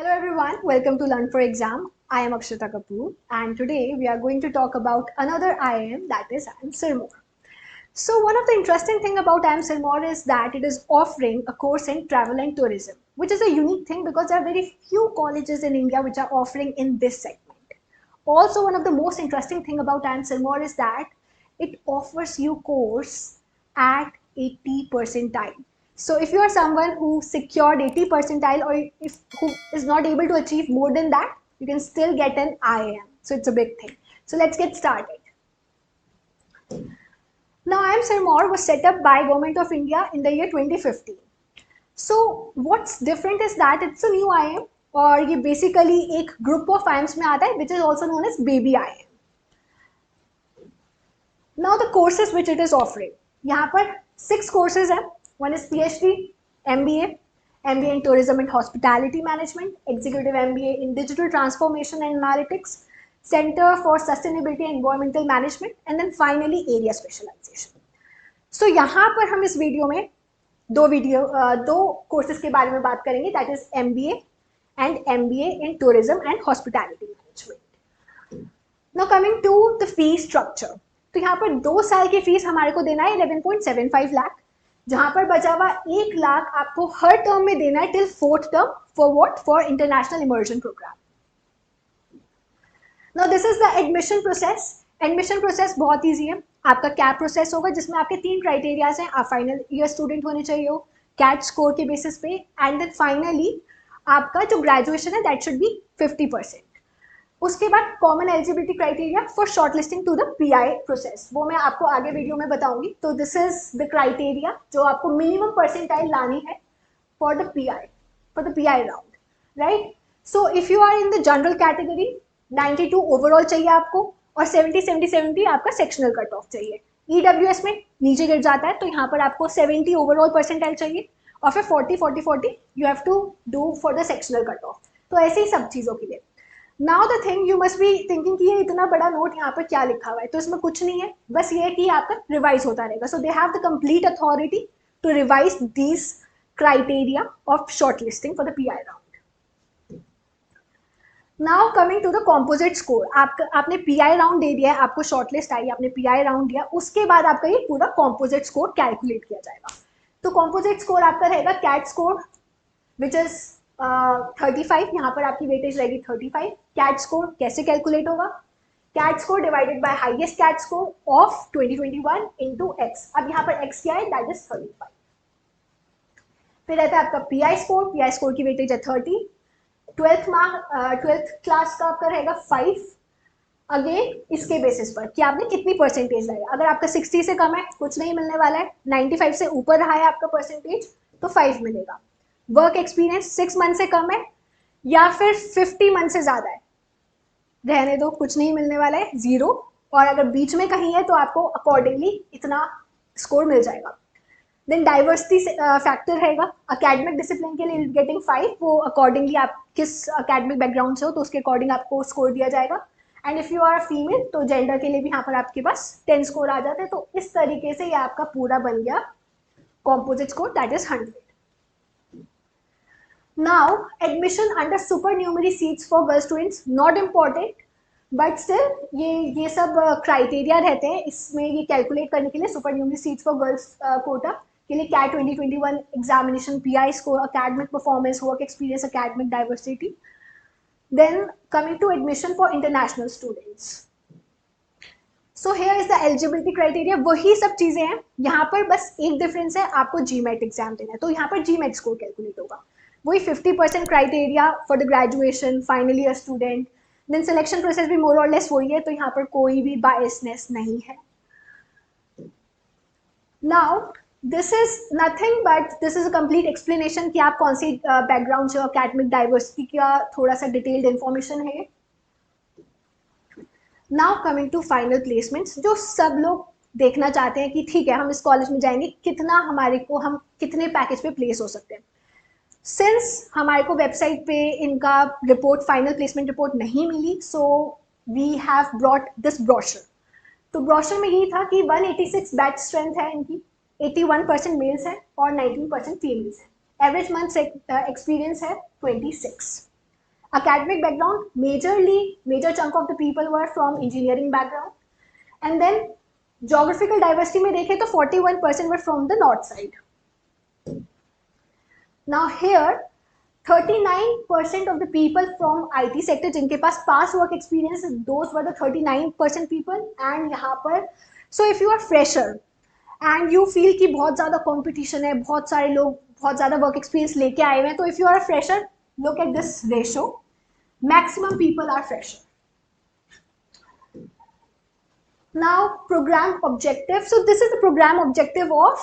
Hello everyone, welcome to Learn for Exam. I am Akshita Kapoor and today we are going to talk about another IIM, that is IIM Sirmaur. So one of the interesting thing about IIM Sirmaur is that it is offering a course in travel and tourism, which is a unique thing because there are very few colleges in India which are offering in this segment. Also, one of the most interesting thing about IIM Sirmaur is that it offers you course at 80 percentile. So if you are someone who secured 80 percentile or if who is not able to achieve more than that, you can still get an IIM. So it's a big thing. So let's get started. Now IIM Sirmaur was set up by Government of India in the year 2015. So what's different is that it's a new IIM और ये basically एक group of IIMs में आता है which is also known as baby IIM. Now the courses which it is offering. यहाँ पर 6 courses हैं. One is PhD, MBA, MBA in Tourism and Hospitality Management, Executive MBA in Digital Transformation and Analytics, Center for Sustainability and Environmental Management, and then finally Area Specialization. So यहाँ पर हम इस video में दो courses के बारे में बात करेंगे, that is MBA and MBA in Tourism and Hospitality Management. Now coming to the fee structure. तो यहाँ पर 2 साल की फीस हमारे को देना है 11.75 लाख, जहां पर बचा हुआ 1 लाख आपको हर टर्म में देना है till 4th term. For what? For international immersion programme. Now this is the admission process. Admission process बहुत ईजी है. आपका कैप प्रोसेस होगा जिसमें आपके 3 क्राइटेरियाज हैं. आप फाइनल ईयर स्टूडेंट होने चाहिए हो कैट स्कोर के बेसिस पे, एंड देन फाइनली आपका जो ग्रेजुएशन है दैट शुड बी 50%. उसके बाद common eligibility criteria for shortlisting to the PI process, वो मैं आपको आगे वीडियो में बताऊंगी. तो दिस इज द क्राइटेरिया जो आपको मिनिमम परसेंटाइल लानी है for the PI round, right. So if you are in the general category 92 overall चाहिए आपको और 70 आपका सेक्शनल कट ऑफ चाहिए. ईडब्ल्यूएस में नीचे गिर जाता है तो यहाँ पर आपको 70 ओवरऑल परसेंटाइल चाहिए और फिर 40 you have to do for the sectional cut off. तो ऐसे ही सब चीज़ों के लिए. Now the thing you must be thinking कि ये इतना बड़ा नोट यहाँ पर क्या लिखा हुआ है. तो इसमें कुछ नहीं है, बस ये है कि आपका रिवाइज होता रहेगा. So they have the complete authority to revise these criteria of short listing for the PI round. Now coming to the composite score. आपने पीआई राउंड दे दिया है, आपको शॉर्टलिस्ट आई, आपने पीआई राउंड दिया, उसके बाद आपका ये पूरा कॉम्पोजिट स्कोर कैलकुलेट किया जाएगा. तो कॉम्पोजिट स्कोर आपका रहेगा कैट स्कोर विच इज 35. यहाँ पर आपकी वेटेज रहेगी 35. कैट स्कोर कैसे कैलकुलेट होगा? CAT score divided by highest CAT score of 2021 into x. अब यहाँ पर एक्स क्या है? That is 35. फिर रहता है आपका पीआई स्कोर. पीआई स्कोर की वेटेज है 30. 12th क्लास का आपका रहेगा 5. अगेन इसके बेसिस पर कि आपने कितनी परसेंटेज लाई. अगर आपका 60 से कम है कुछ नहीं मिलने वाला है, 95 से ऊपर रहा है आपका परसेंटेज तो 5 मिलेगा. वर्क एक्सपीरियंस 6 मंथ से कम है या फिर 50 मंथ से ज़्यादा है, रहने दो, कुछ नहीं मिलने वाला है, 0. और अगर बीच में कहीं है तो आपको अकॉर्डिंगली इतना स्कोर मिल जाएगा. देन डाइवर्सिटी फैक्टर रहेगा. अकेडमिक डिसिप्लिन के लिए गेटिंग 5, वो अकॉर्डिंगली आप किस अकेडमिक बैकग्राउंड से हो तो उसके अकॉर्डिंग आपको स्कोर दिया जाएगा. And if you are female तो जेंडर के लिए भी यहाँ पर आपके पास 10 स्कोर आ जाते हैं. तो इस तरीके से ये आपका पूरा बन गया composite score, that is 100. Now admission under supernumerary seats for girl students not important, but still ये सब क्राइटेरिया रहते हैं इसमें ये कैलकुलेट करने के लिए. Supernumerary seats for girls quota के लिए CAT 2021 examination, PI score, academic performance, work experience, academic diversity. Then coming to admission for international students. So here is the eligibility criteria. वही सब चीज़ें हैं, यहाँ पर बस एक डिफरेंस है, आपको जीमेट एग्जाम देना है तो यहाँ पर जीमेट स्कोर कैलकुलेट होगा. वही 50% criteria for the graduation, final year student. Then selection process भी मोर और लेस वही है, तो यहाँ पर कोई भी बायसनेस नहीं है. Now this is nothing but this is a complete explanation कि आप कौन सी बैकग्राउंड से हो, अकेडमिक डाइवर्सिटी का थोड़ा सा डिटेल्ड इन्फॉर्मेशन है. Now coming to final placements, जो सब लोग देखना चाहते हैं कि ठीक है हम इस कॉलेज में जाएंगे, कितना हमारे को, हम कितने पैकेज पे प्लेस हो सकते हैं. सिंस हमारे को वेबसाइट पे इनका रिपोर्ट, फाइनल प्लेसमेंट रिपोर्ट नहीं मिली, so we have brought this brochure. तो ब्रोशर में यही था कि 186 बैच स्ट्रेंथ है इनकी, 81% मेल्स है और 19% फीमेल्स है. एवरेज मंथ एक्सपीरियंस है 26. Academic background, major chunk of the people were from engineering background. And then geographical diversity में देखें तो 41% were from the north side. Now here 39% of the people from IT sector जिनके पास past work experience, those were the 39% people. And यहाँ पर so if you are fresher and you feel कि बहुत ज़्यादा competition है, बहुत सारे लोग बहुत ज़्यादा work experience लेके आए हुए हैं, तो if you are a fresher, look at this ratio, maximum people are fresher. Now program objective. So this is the program objective of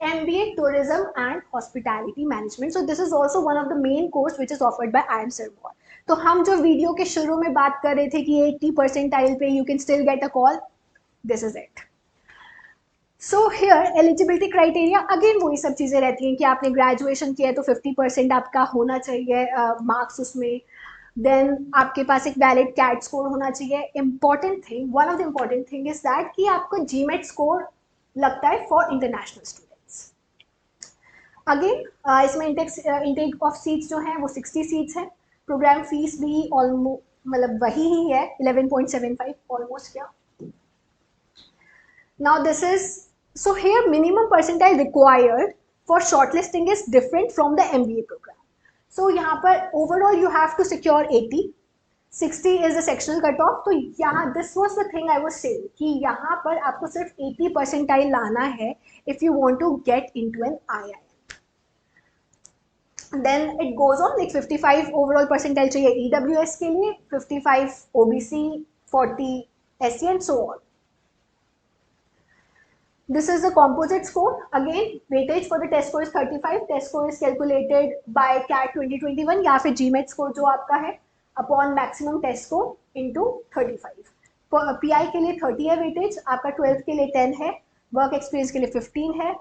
MBA Tourism and Hospitality Management. So this is also one of the main course which is offered by IIM Sirmaur. तो हम जो video के शुरू में बात कर रहे थे कि 80 परसेंटाइल पे you can still get a call, this is it. So here eligibility criteria again वही सब चीज़ें रहती हैं कि आपने ग्रेजुएशन किया है तो 50% आपका होना चाहिए मार्क्स उसमें, देन आपके पास एक वैलिड कैट स्कोर होना चाहिए. Important thing, one of the important thing is that कि आपको जीमेट स्कोर लगता है फॉर इंटरनेशनल स्टूडेंट्स. अगेन इसमें इंटेक ऑफ सीट्स जो हैं वो 60 सीट्स हैं. प्रोग्राम फीस भी ऑलमोस्ट मतलब वही ही है 11.75 ऑलमोस्ट क्या. Now this is, so here minimum percentile required for shortlisting is different from the MBA program. So यहाँ पर overall you have to secure 80, 60 is the sectional cutoff. तो यहाँ this was the thing I was saying कि यहाँ पर आपको सिर्फ 80 percentile लाना है if you want to get into an IIM. Then it goes on like 55 overall percentile चाहिए EWS के लिए, 55 OBC, 40 SC and so on. This is the composite score. Again, weightage for the test score is 35. Test score is calculated by CAT 2021 या फिर GMAT score जो आपका है upon maximum test score into 35. PI के लिए 30 है weightage, आपका 12th के लिए 10 है, work experience के लिए 15 है,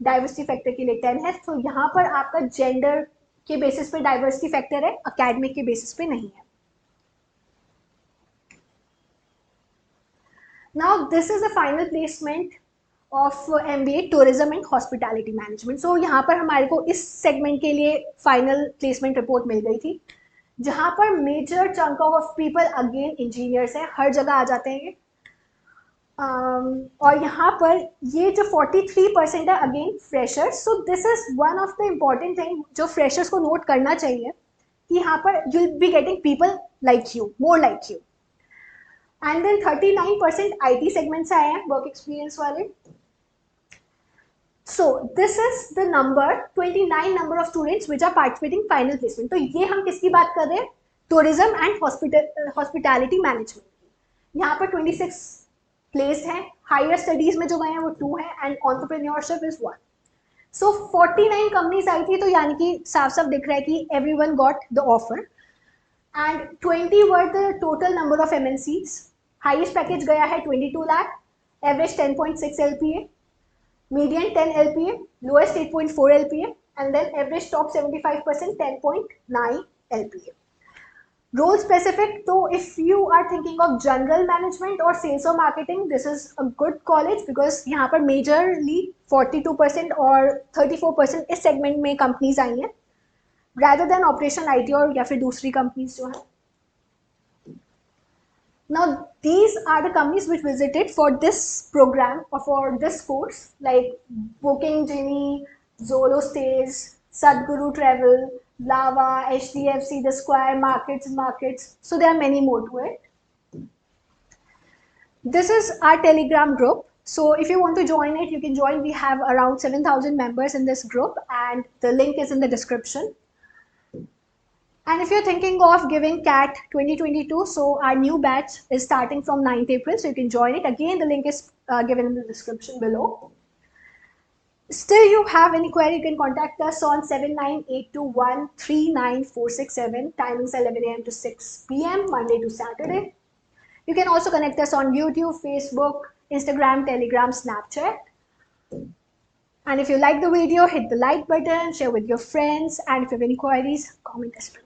diversity factor के लिए 10 है. तो यहाँ पर आपका gender के basis पे diversity factor है, academic के basis पे नहीं है. Now this is the final placement of MBA Tourism and Hospitality Management. So यहाँ पर हमारे को इस सेगमेंट के लिए फाइनल प्लेसमेंट रिपोर्ट मिल गई थी, जहाँ पर major chunk of people again engineers हैं, हर जगह आ जाते हैं. और यहाँ पर ये जो 43% है again freshers. So this is one of the important thing जो फ्रेशर्स को नोट करना चाहिए कि यहाँ पर you will be getting people like you, more like you. And then 39% IT segment से आए हैं वर्क एक्सपीरियंस वाले. So this is the number 29 number of students which are participating final placement. तो ये हम किसकी बात कर रहे हैं? Tourism and Hospitality Management. यहाँ पर 26 placed हैं, higher studies में जो गए हैं वो 2 हैं and entrepreneurship is 1. So 49 companies आई थी, तो यानी कि साफ साफ दिख रहा है कि everyone got the offer and 20 were the total number of MNCs. Highest package गया है 22 lakh, average 10.6 LPA. Median 10 LPA, lowest 8.4 LPA, and then average top 75% 10.9 LPA. Role specific, so if you are thinking of general management or sales or marketing, this is a good college because यहाँ पर majorly 42% और 34% इस segment में companies आई हैं, rather than operation IT और या फिर दूसरी companies जो हैं. Now these are the companies which visited for this program or for this course, like Booking Genie, Zolo Stays, Sadhguru Travel, Lava, HDFC, The Square, Markets. So there are many more to it. This is our Telegram group. So if you want to join it, you can join. We have around 7,000 members in this group and the link is in the description. And if you're thinking of giving CAT 2022, so our new batch is starting from 9th April, so you can join it. Again, the link is given in the description below. Still you have any query, you can contact us on 7982139467. Timings 11 AM to 6 PM, Monday to Saturday. You can also connect us on YouTube, Facebook, Instagram, Telegram, Snapchat. And if you like the video, hit the like button, share with your friends, and if you have any queries, comment us below.